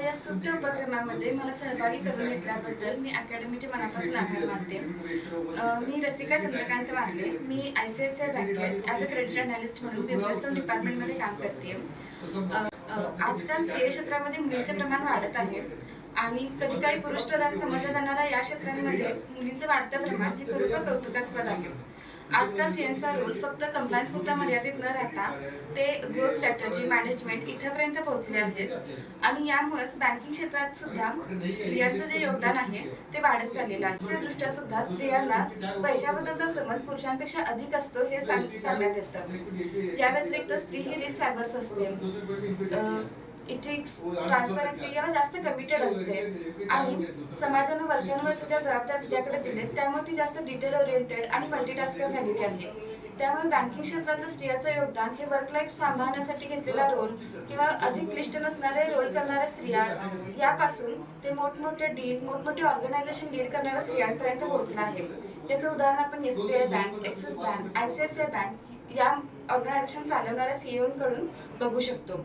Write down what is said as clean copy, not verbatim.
या स्तुत्य उपक्रमामध्ये मला सहभागी करून घेतल्याबद्दल मी अकॅडमीचे मनापासून आभार मानते. मी रसिका चंद्रकांत वारले. मी ICICI बँकेत ॲज अ क्रेडिट अनालिस्ट म्हणून बिझनेस लोन डिपार्टमेंटमध्ये काम करते. आजकाल CA क्षेत्रामध्ये मुलींचे प्रमाण वाढत आहे आणि कधी काही पुरुष प्रधान समजल्या जाणाऱ्या या क्षेत्रांमध्ये मुलींचं वाढतं प्रमाण हे खरोखर कौतुकास्पद आहे. आजकाल CAचा रोल फक्त कंप्लायन्स पुरता मर्यादित न राहता ते ग्रोथ स्ट्रॅटजी मॅनेजमेंट इथपर्यंत पोहोचले आहेत आणि यामुळेच बँकिंग क्षेत्रात सुद्धा स्त्रियांचं जे योगदान आहे ते वाढत चाललेलं आहे. दृष्ट्या सुद्धा स्त्रियांना पैशाबद्दलचा समज पुरुषांपेक्षा अधिक असतो हे सांगण्यात येतं. या व्यतिरिक्त स्त्री ही रिस्क सायबर्स असते, इथिक्स ट्रान्सपरन्सी यावर जास्त कमिटेड असते आणि समाजानं वर्षानुवर्षाच्या जबाबदाऱ्या तिच्याकडे दिलेत, त्यामुळे ती जास्त डिटेल ओरिएंटेड आणि मल्टीटास्कर झालेली आहे. त्यामुळे बँकिंग क्षेत्रातलं स्त्रियांचं योगदान हे वर्क लाईफ सांभाळण्यासाठी घेतलेला रोल किंवा अधिक क्लिष्ट नसणारे रोल करणाऱ्या स्त्रिया यापासून ते मोठमोठे डील मोठमोठे ऑर्गनायझेशन लीड करणाऱ्या स्त्रियांपर्यंत पोहोचलं आहे. याचं उदाहरण आपण SBI bank, axis bank, ICICI bank या ऑर्गनायझेशन चालवणाऱ्या CEO कडून बघू शकतो.